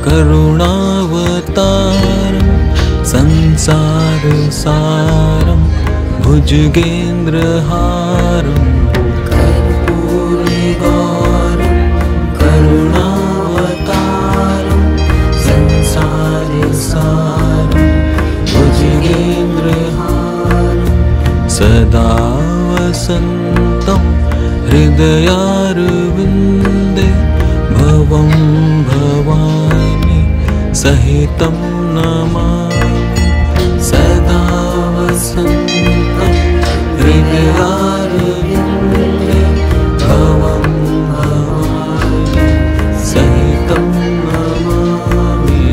करुणावतारं संसारसारं भुजगेन्द्रहारं कर्पूरगौरं करुणावतारं संसारसारं भुजगेन्द्रहारं सदा वसन्तं हृदयारविन्दे भवं भवानी सहितं नमामि सदा वसन्तं हृदयारविन्दे भवं भवानी सहितं नमामि।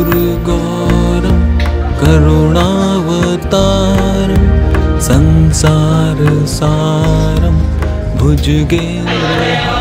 कर्पूरगौरं करुणावतारं संसारसारं भुजगेन्द्रहारं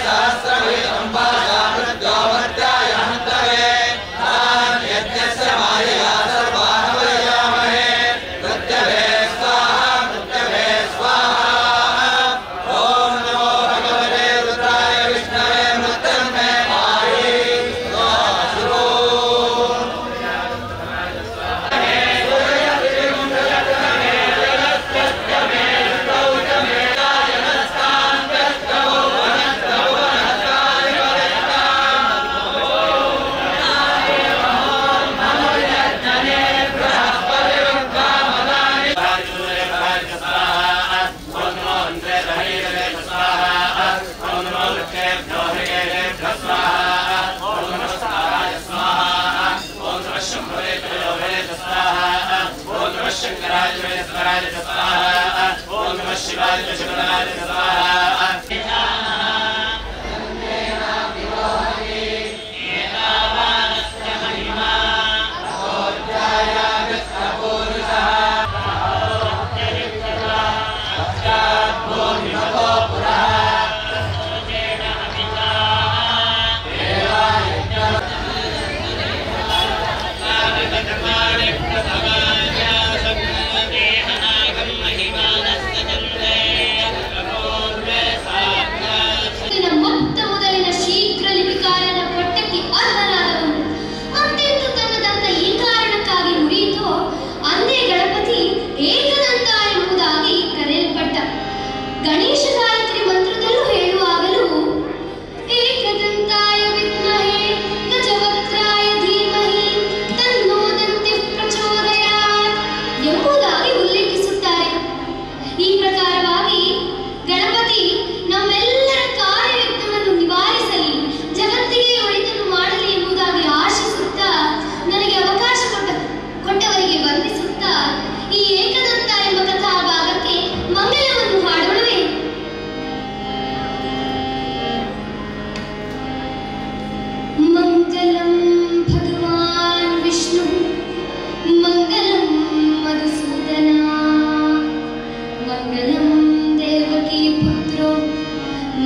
सहस्रमिदं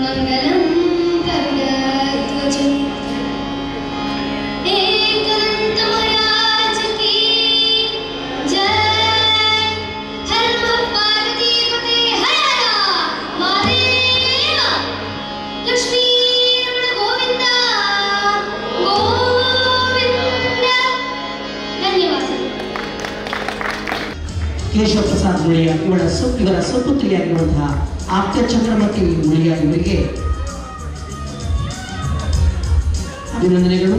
मंगलम गरुड़ध्वज एकदंत महाराज की जय। हर पार्वती पते हर महादेव। लक्ष्मी गोविंद गोविंद। धन्यवाद। ಕೇಶವ ಪ್ರಸಾದ್ ಮುಳಿಯ ಇವರ ಸುಪುತ್ರಿಯಾಗಿರುವಂತಹ ಆಪ್ತ ಚಂದ್ರಮತಿ ಮುಳಿಯ ಇವರಿಗೆ ಅಭಿನಂದನೆಗಳು.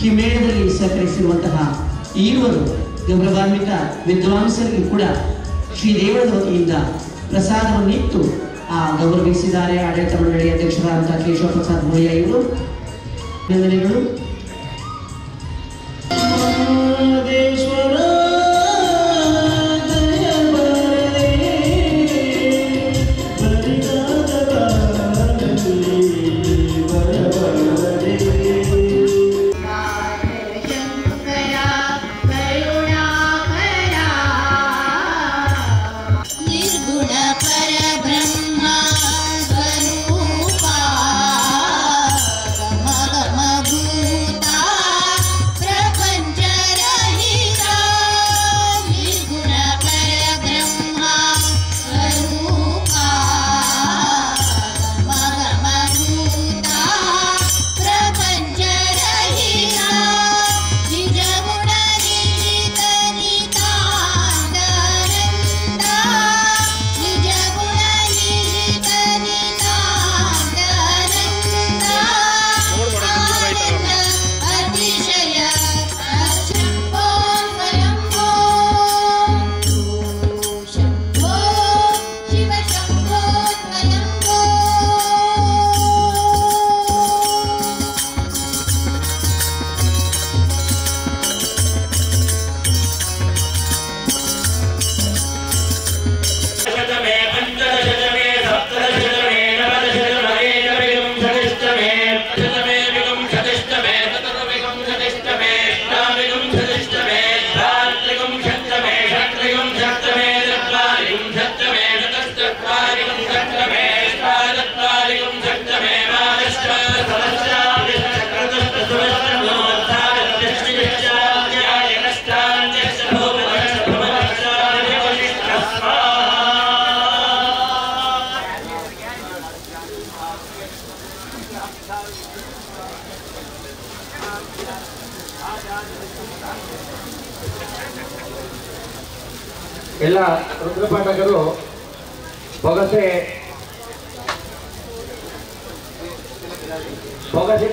ಈ ಮೇಳದಲ್ಲಿ ಸಹಕರಿಸಿರುವಂತಹ ಈರುವರು ಗೌರವಾನ್ವಿತ ವಿದ್ವಾಂಸರಿಗೂ ಕೂಡ ಶ್ರೀದೇವರ ವತಿಯಿಂದ ಪ್ರಸಾದವನ್ನಿತ್ತು ಗೌರವಿಸಿದ್ದಾರೆ. ಆಡಳಿತ ಮಂಡಳಿ ಅಧ್ಯಕ್ಷರಾದಂತಹ ಕೇಶವ ಪ್ರಸಾದ್ ಮುಳಿಯ ಇವರು. ಅಭಿನಂದನೆಗಳು. ಎಲ್ಲ ರುದ್ರಪಾಠಕರು ಬೊಗಸೆ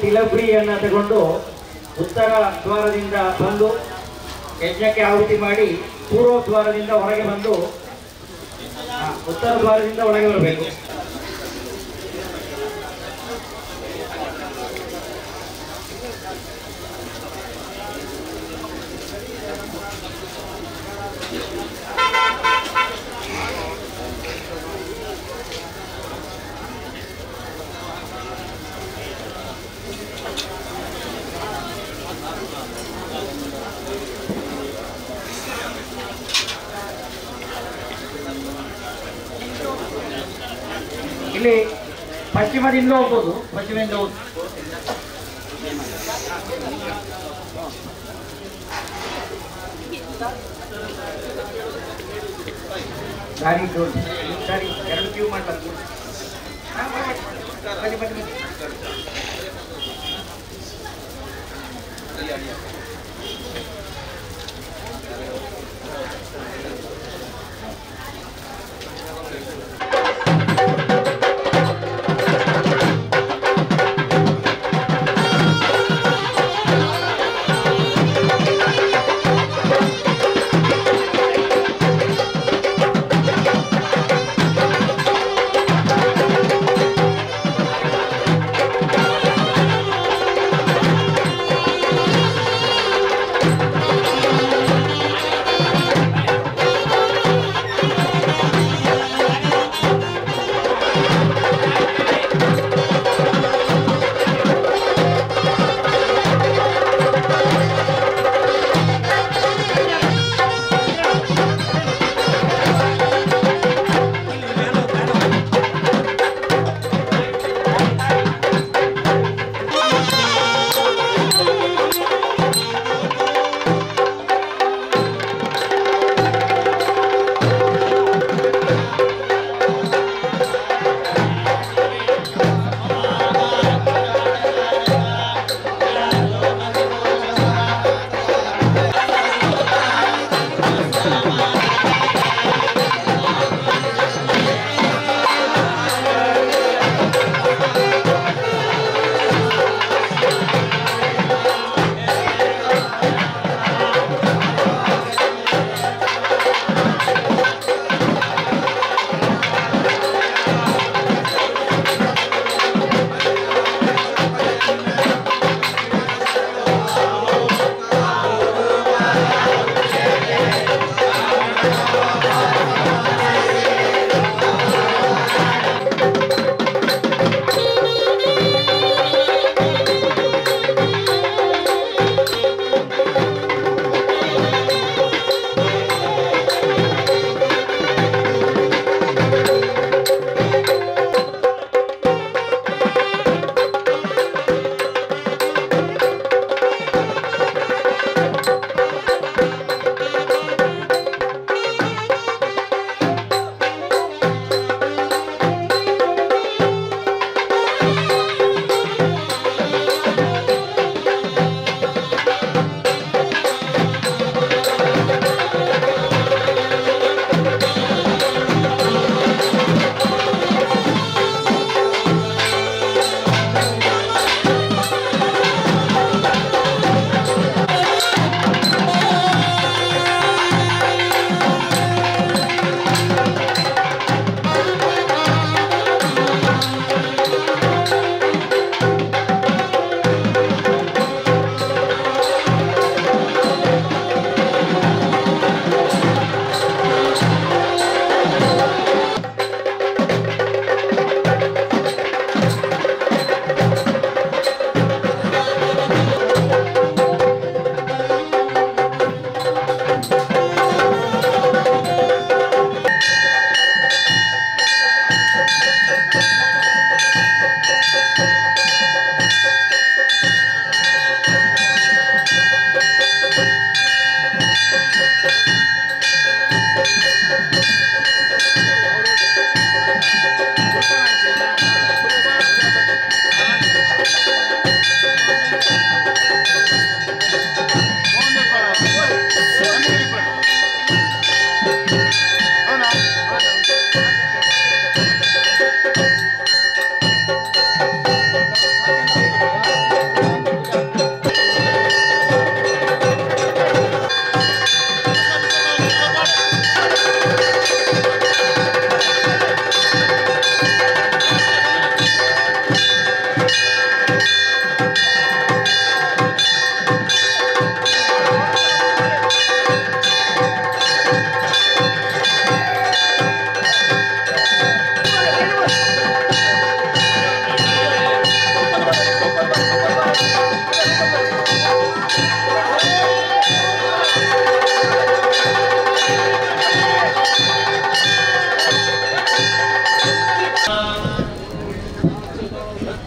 ತಿಲಬ್ರಿಯನ್ನು ತಗೊಂಡು ಉತ್ತರ ದ್ವಾರದಿಂದ ಬಂದು ಯಜ್ಞಕ್ಕೆ ಆಹುತಿ ಮಾಡಿ ಪೂರ್ವ ದ್ವಾರದಿಂದ ಹೊರಗೆ ಬಂದು ಉತ್ತರ ದ್ವಾರದಿಂದ ಒಳಗೆ ಬರಬೇಕು. ಇಲ್ಲಿ ಪಶ್ಚಿಮದಿಂದ ಹೋಗ್ಬೋದು, ಪಶ್ಚಿಮದಿಂದ ಹೋಗ್ಬೋದು. ದಾರಿ ಸರಿ, ಎರಡು ಕ್ಯೂ ಮಾಡ್ಬೇಕು. ಬನ್ನಿ ಬನ್ನಿ ಬನ್ನಿ.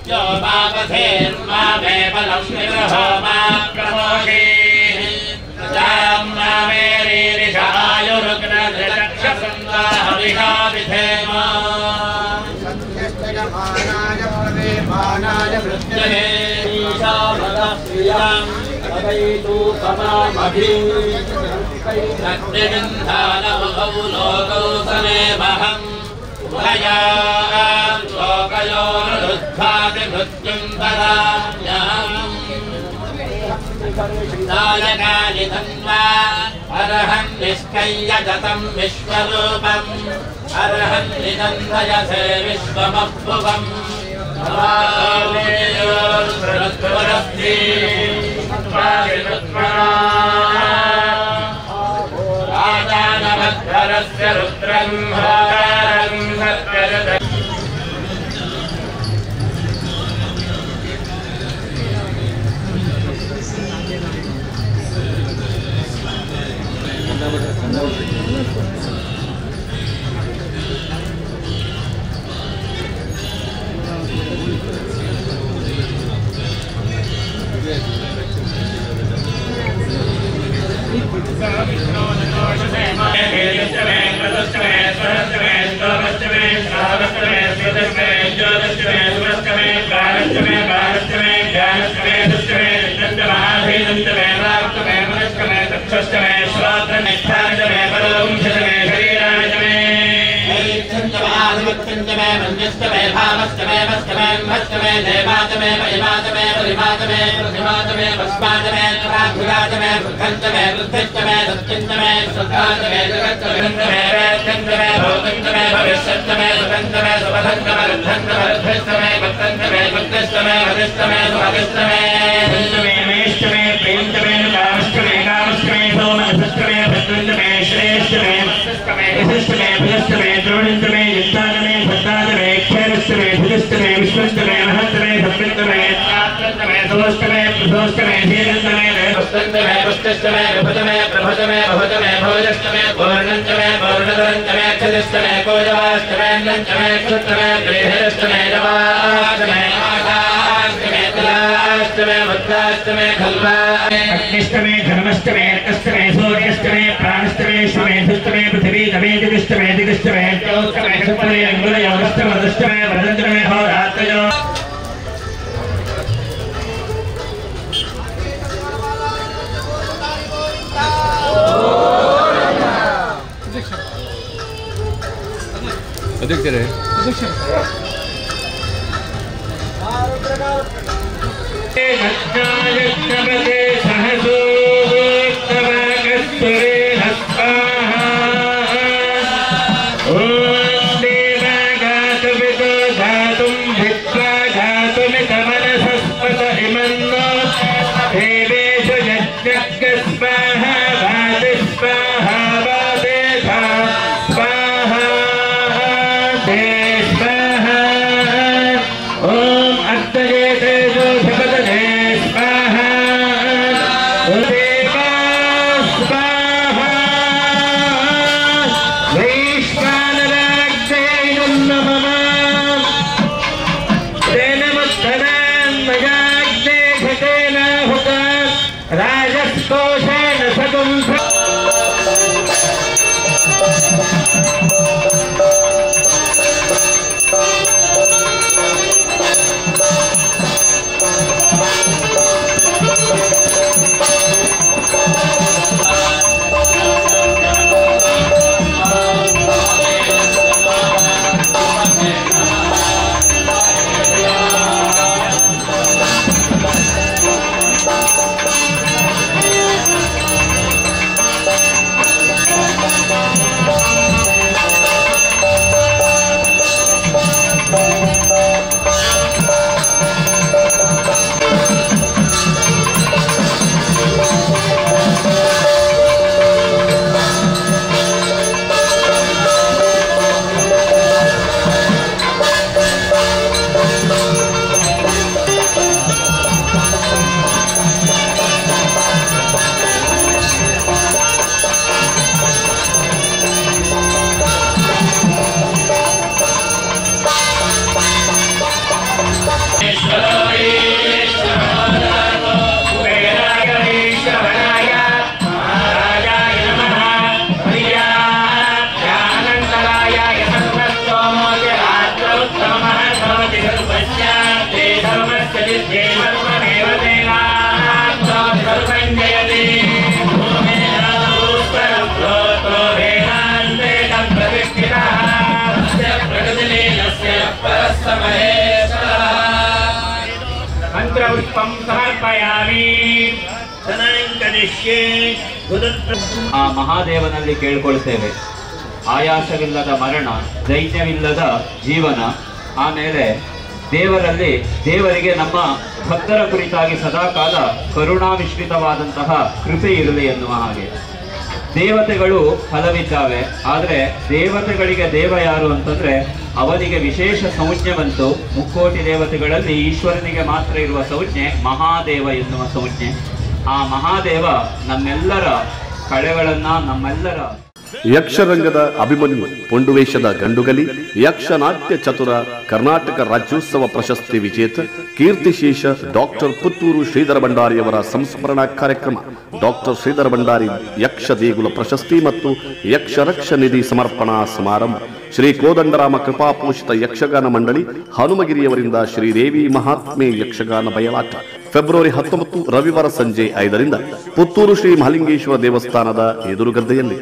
यो पापथेर्मामेव लक्ष्मीर्हो मा प्रमोषे प्रजां मामेरीरिषायुरुग्नदृचक्षसन्दाहविषाविधेम सत्यस्तयमानाय प्रदेवानाय वृद्धये ईशामदः प्रियां तवैतु पमामभि रक्तिगन्धानवहौ लोकौ समेमहम् उभयां लोकयोरुद्धाति मृत्युं पदाम्यहम् नायकानि तन्वा अर्हन् निष्कय्यजतं विश्वरूपम् अर्हन् निदन्धयसे विश्वमभुवम् राजानवद्धरस्य रुद्रं होतारं सत्यजत अग्निष्टमे धर्मष्टमे अष्टमे सूर्यष्टमे प्राणष्टमे श्रमे धुष्टमे पृथिवी तमे दिगष्टमे दिगष्टमे चौष्टमे सप्तमे अंगुलयो अष्टमे वरदंत्रमे होरात्रयो अध्यक्षरे नज्ञायक्रमते सहसोत्तमकस्तुरे हस्ताः ॐ देवागातुमितो धातुं भित्त्वा धातुमितमनसस्पत इमन्नो देवेषु यज्ञस्वाहा वाति स्वाहा वाते स्वाहा दे स्वाहा ॐ अग्नये तेजो भवतये स्वाहा ಮಂತ್ರಪುಷ್ಪಂ ಸಮರ್ಪಯಾಮಿ. ಆ ಮಹಾದೇವನಲ್ಲಿ ಕೇಳ್ಕೊಳ್ತೇವೆ, ಆಯಾಸವಿಲ್ಲದ ಮರಣ, ದೈನ್ಯವಿಲ್ಲದ ಜೀವನ, ಆಮೇಲೆ ದೇವರಿಗೆ ನಮ್ಮ ಭಕ್ತರ ಕುರಿತಾಗಿ ಸದಾಕಾಲ ಕರುಣಾಮಿಶ್ರಿತವಾದಂತಹ ಕೃಪೆ ಇರಲಿ ಎನ್ನುವ ಹಾಗೆ. ದೇವತೆಗಳು ಹಲವಿದ್ದಾವೆ, ಆದರೆ ದೇವತೆಗಳಿಗೆ ದೇವ ಯಾರು ಅಂತಂದ್ರೆ ಅವನಿಗೆ ವಿಶೇಷ ಸಂಜ್ಞೆ ಬಂತು. ಮುಕ್ಕೋಟಿ ದೇವತೆಗಳಲ್ಲಿ ಈಶ್ವರನಿಗೆ ಮಾತ್ರ ಇರುವ ಸಂಜ್ಞೆ ಮಹಾದೇವ ಎನ್ನುವ ಸಂಜ್ಞೆ. ಆ ಮಹಾದೇವ ನಮ್ಮೆಲ್ಲರ ಕಳೆಗಳನ್ನ, ನಮ್ಮೆಲ್ಲರ ಯಕ್ಷರಂಗದ ಅಭಿಮನ್ಯು, ಪೊಂಡುವೇಷದ ಗಂಡುಗಲಿ, ಯಕ್ಷನಾಟ್ಯ ಚತುರ, ಕರ್ನಾಟಕ ರಾಜ್ಯೋತ್ಸವ ಪ್ರಶಸ್ತಿ ವಿಜೇತ, ಕೀರ್ತಿಶೇಷ ಡಾಕ್ಟರ್ ಪುತ್ತೂರು ಶ್ರೀಧರ ಭಂಡಾರಿಯವರ ಸಂಸ್ಮರಣಾ ಕಾರ್ಯಕ್ರಮ. ಡಾಕ್ಟರ್ ಶ್ರೀಧರ ಭಂಡಾರಿ ಯಕ್ಷ ದೇಗುಲ ಪ್ರಶಸ್ತಿ ಮತ್ತು ಯಕ್ಷರಕ್ಷ ನಿಧಿ ಸಮರ್ಪಣಾ ಸಮಾರಂಭ. ಶ್ರೀ ಕೋದಂಡರಾಮ ಕೃಪಾಪೋಷಿತ ಯಕ್ಷಗಾನ ಮಂಡಳಿ ಹನುಮಗಿರಿಯವರಿಂದ ಶ್ರೀದೇವಿ ಮಹಾತ್ಮೆ ಯಕ್ಷಗಾನ ಬಯಲಾಟ ಫೆಬ್ರವರಿ 19 ರವಿವಾರ ಸಂಜೆ 5ರಿಂದ ಪುತ್ತೂರು ಶ್ರೀ ಮಹಾಲಿಂಗೇಶ್ವರ ದೇವಸ್ಥಾನದ ಎದುರುಗದ್ದೆಯಲ್ಲಿ.